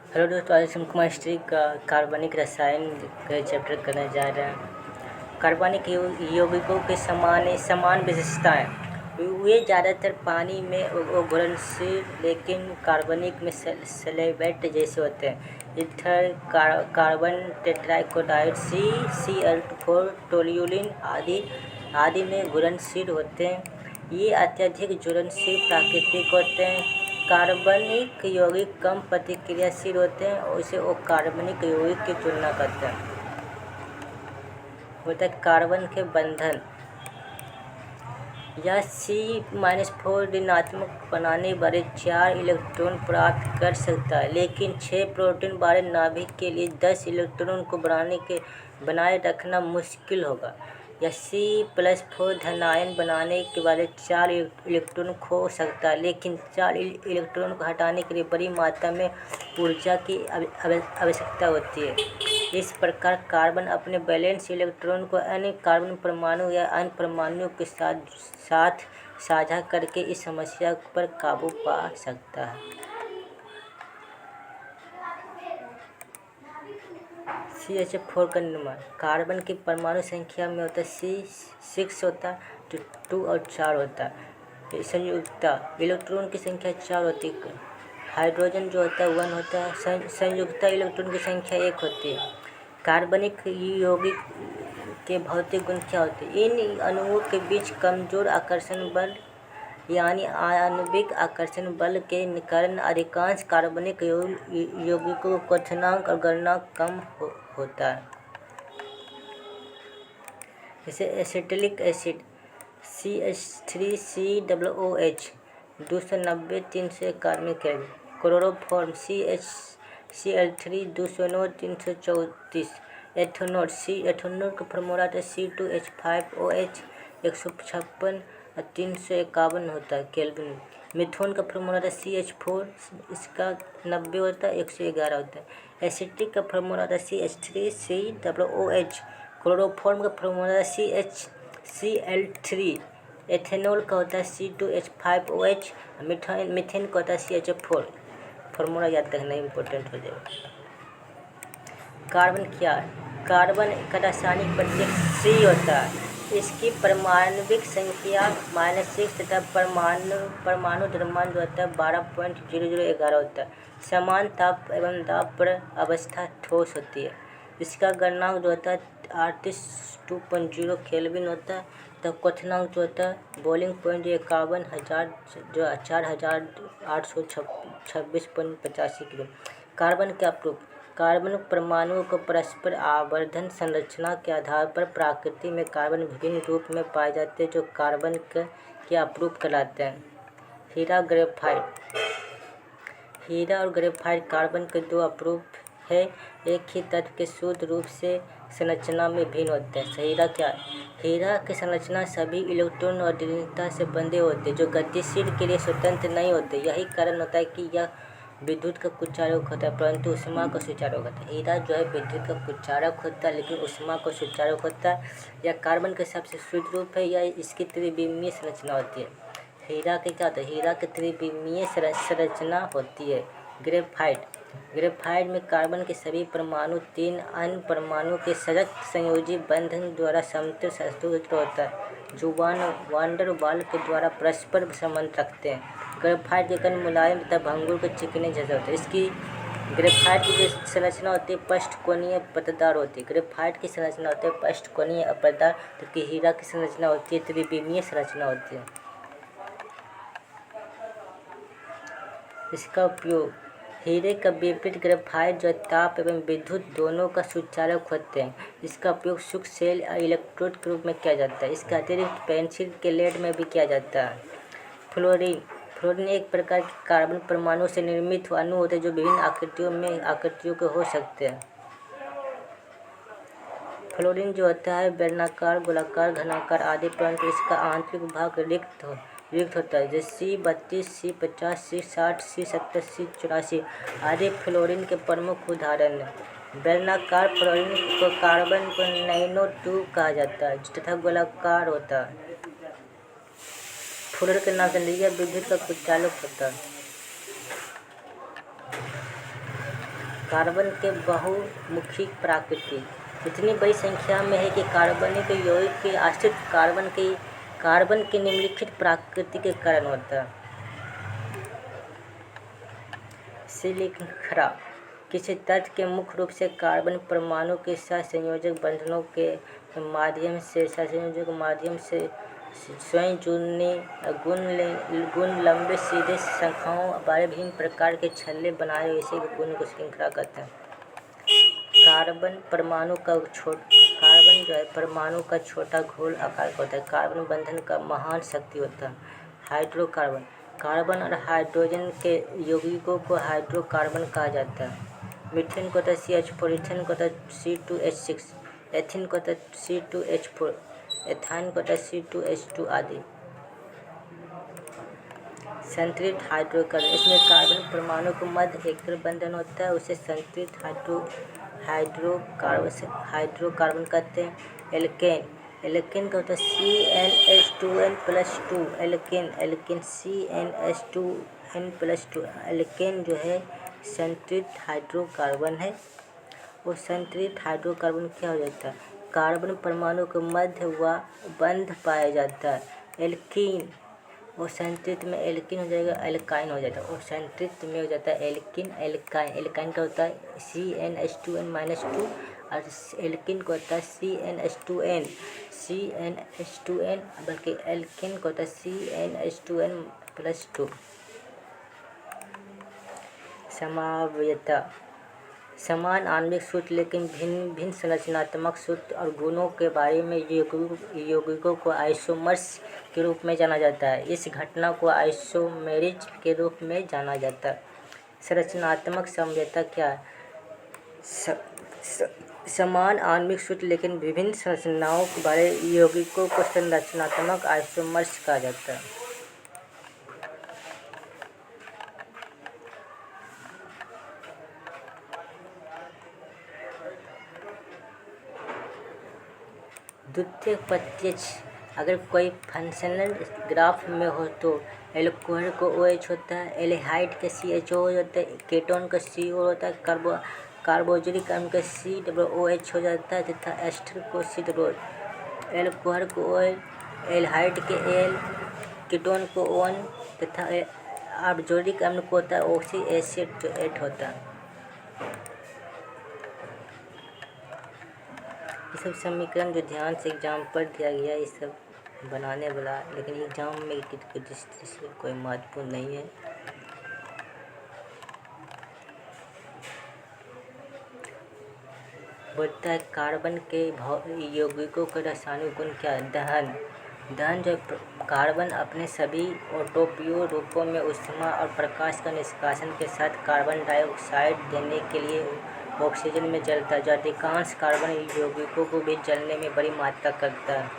Hello दोस्तों, आज हम केमिस्ट्री का कार्बनिक रसायन का चैप्टर करने जा रहे हैं। कार्बनिक यौगिकों के समान विशेषताएं। वे ज़्यादातर पानी में घुलनशील लेकिन कार्बनिक में सल्फेट जैसे होते हैं। Ether, carbon tetrachloride, Cl4, toluene आदि में घुलनशील होते हैं। ये अत्यधिक ज्वलनशील प्राकृतिक होते हैं। कार्बनिक यौगिक कम प्रतिक्रियाशील होते हैं और इसे अकार्बनिक यौगिक की तुलना करते हैं। होता है कार्बन के बंधन। यह C-4 ऋणात्मक बनाने वाले 4 इलेक्ट्रॉन प्राप्त कर सकता है, लेकिन 6 प्रोटॉन वाले नाभिक के लिए 10 इलेक्ट्रॉन को बनाए रखना मुश्किल होगा। यह C+4 धनायन बनाने वाले 4 इलेक्ट्रॉन खो सकता है, लेकिन 4 इलेक्ट्रॉन को हटाने के लिए बड़ी मात्रा में ऊर्जा की आवश्यकता होती है। इस प्रकार कार्बन अपने वैलेंस इलेक्ट्रॉन को अन्य कार्बन परमाणु या अन्य परमाणुओं के साथ साझा करके इस समस्या पर काबू पा सकता है। CH4 का निर्माण। कार्बन की परमाणु संख्या में होता है 6 होता है, 2 और 4 होता है। संयुक्तता। इलेक्ट्रॉन की संख्या 4 होती है। हाइड्रोजन जो होता है 1 होता है। संयुक्तता इलेक्ट्रॉन की संख्या 1 होती है। कार्बनिक यौगिक के भौतिक गुण क्या होते हैं? इन अणुओं के बीच कमजोर आकर्षण बल यानी आणविक आकर्षण बल के कारण अधिकांश कार्बनिक यौगिकों का क्वथनांक और गलनांक कम होता है। जैसे एसिटिलिक एसिड CH3COOH 290 300 कार्बनिक kelvin. Chloroform CH Cl3 209 334। Ethanol का फॉर्मूला C2H5OH 156 351 होता है केल्विन। मिथेन का फॉर्मूला CH4, इसका 90 होता है, 111 होता है। एसिटिक का फॉर्मूला CH3COOH। क्लोरोफॉर्म का फॉर्मूला Cl3। एथेनॉल का होता है C2H5OH। मिथेन का होता है CH4। फॉर्मूला याद रखना इम्पोर्टेंट हो जाएगा। कार्बन क्या है? कार्बन का रासायनिक प्रतीक C होता है। इसकी परमाणविक संख्या -6 तथा परमाणु द्रव्यमान जो होता है 12.0011 होता है। समान ताप एवं दाब पर अवस्था ठोस होती है। इसका गलनांक जो होता है 38.20 केल्विन होता है। तो क्वथनांक जो होता है बॉइलिंग पॉइंट 51,000 जो 4,826.85 किलो। कार्बन के अपरूप। कार्बन परमाणुओं को परस्पर आवर्धन संरचना के आधार पर प्रकृति में कार्बन विभिन्न रूप में पाए जाते हैं जो कार्बन के अपरूप कहलाते हैं। हीरा ग्रेफाइट। हीरा और ग्रेफाइट कार्बन के दो अपरूप है, एक ही तत्व के शुद्ध रूप से संरचना में भिन्न होते हैं। हीरा क्या है? हीरा की संरचना सभी इलेक्ट्रॉन और ऋणात्मकता से बंधे होते हैं जो गतिशील के लिए स्वतंत्र नहीं होते। यही कारण होता है कि यह विद्युत का कुचालक होता है परंतु ऊष्मा का सुचालक होता है। हीरा जो है विद्युत का कुचालक होता है लेकिन ऊष्मा का सुचालक होता है। यह कार्बन का सबसे शुद्ध रूप है। यह इसकी त्रिविमीय संरचना होती है। हीरा के क्या होता है? हीरा की त्रिविमीय संरचना होती है। ग्रेफाइट में कार्बन के सभी परमाणु 3 अन्य परमाणुओं के सजग संयोजी बंधन द्वारा समतल संतुलित होता है जो वांडर वाल के द्वारा परस्पर संबंध रखते हैं। ग्रेफाइट के कण मुलायम तथा भंगुर के चिकने जैसे होते हैं। इसकी ग्रेफाइट की जो संरचना होती है पष्ठकोणीय पतदार होती है। ग्रेफाइट की संरचना होती है पष्ठकोणीय अपतदार, जबकि हीरा की संरचना होती है त्रिविमीय संरचना होती है। इसका उपयोग। हीरे का विपरीत ग्रेफाइट जो ताप एवं विद्युत दोनों का सुचालक होते हैं। इसका उपयोग सूक्ष्म सेल या इलेक्ट्रोड के रूप में किया जाता है। इसका अतिरिक्त पेंसिल के लेड में भी किया जाता है। फ्लोरीन एक प्रकार के कार्बन परमाणु से निर्मित अणु होते हैं जो विभिन्न आकृतियों के हो सकते हैं। फ्लोरीन जो होता है बेलनाकार, गोलाकार, घनाकार आदि, परंतु इसका आंतरिक भाग रिक्त होता है। जैसे C32, C50, C60, C70, C84 आदि फ्लोरीन के प्रमुख उदाहरण हैं। बेलनाकार फ्लोरीन को कार्बन को नैनो ट्यूब कहा जाता है तथा गोलाकार होता है। फ्लोरीन के नाम से विद्युत का कुचालक होता है। कार्बन के बहुमुखी प्रकृति इतनी बड़ी संख्या में है कि कार्बनिक यौगिक के अस्तित्व कार्बन के निम्नलिखित प्रकृति के कारण होता है। श्रृंखला किसी तत्व के मुख्य रूप से कार्बन परमाणु के साथ संयोजक बंधनों के माध्यम से स्वयं जुड़ने गुण लंबे सीधे शाखाओं वाले विभिन्न प्रकार के छल्ले बनाए इसी गुण को श्रृंखला कहते हैं। कार्बन परमाणु का छोटा घोल आकार का होता है। कार्बन बंधन का महान शक्ति होता है। हाइड्रोकार्बन कार्बन और हाइड्रोजन के यौगिकों को हाइड्रोकार्बन कहा जाता है। मीथेन को होता है CH4, इथेन को होता है C2H6, एथीन को होता है C2H4, एथाइन को होता है C2H2 आदि। संतृप्त हाइड्रोकार्बन इसमें कार्बन परमाणु को मध्य एकल बंधन होता है, उसे संतृप्त हाइड्रोकार्बन कहते हैं। एल्केन का होता है CnH2n+2 एल्केन CnH2n+2 एल्केन जो है संतृप्त हाइड्रोकार्बन है। वो संतृप्त हाइड्रोकार्बन क्या हो जाता है? कार्बन परमाणु के मध्य व बंध पाया जाता है। एल्कीन वो संतृप्त में एल्कीन हो जाएगा, एल्काइन हो जाता है। और संतृप्त में हो जाता है एल्कीन एल्काइन। एल्काइन का होता है CnH2n-2 और एल्कीन को होता है CnH2n बल्कि एल्कीन को होता है CnH2n+2। समावयवता समान आणविक सूत्र लेकिन भिन्न भिन्न संरचनात्मक सूत्र और गुणों के बारे में यौगिकों को आइसोमर्स के रूप में जाना जाता है। इस घटना को आइसोमेरिज्म के रूप में जाना जाता है। संरचनात्मक समवेता क्या है? समान आणविक सूत्र लेकिन विभिन्न संरचनाओं के बारे यौगिकों को संरचनात्मक आइसोमर्स कहा जाता है। द्वितीयक प्रत्यक्ष अगर कोई फंक्शनल ग्राफ में हो तो एल्कोहल को OH होता है, एल्डिहाइड का CHO होता है, कीटोन का CO होता है, कार्बोक्सिलिक अम्ल का COOH हो जाता है तथा एस्टर को C। एल्कोहल को OL, एल्डिहाइड के Al, कीटोन को ON तथा कार्बोक्सिलिक अम्ल को होता है OCH8 होता है। ये सब समीकरण जो ध्यान से एग्जाम पर दिया गया ये सब बनाने वाला, लेकिन एग्जाम में से कोई महत्वपूर्ण नहीं है। बोलता है कार्बन के यौगिकों का रासायनिक गुण क्या है? दहन जो कार्बन अपने सभी ऑटोपियो रूपों में ऊष्मा और प्रकाश का निष्कासन के साथ कार्बन डाइऑक्साइड देने के लिए ऑक्सीजन में जलता है, जो अधिकांश कार्बन यौगिकों को भी जलने में बड़ी मात्रा करता है।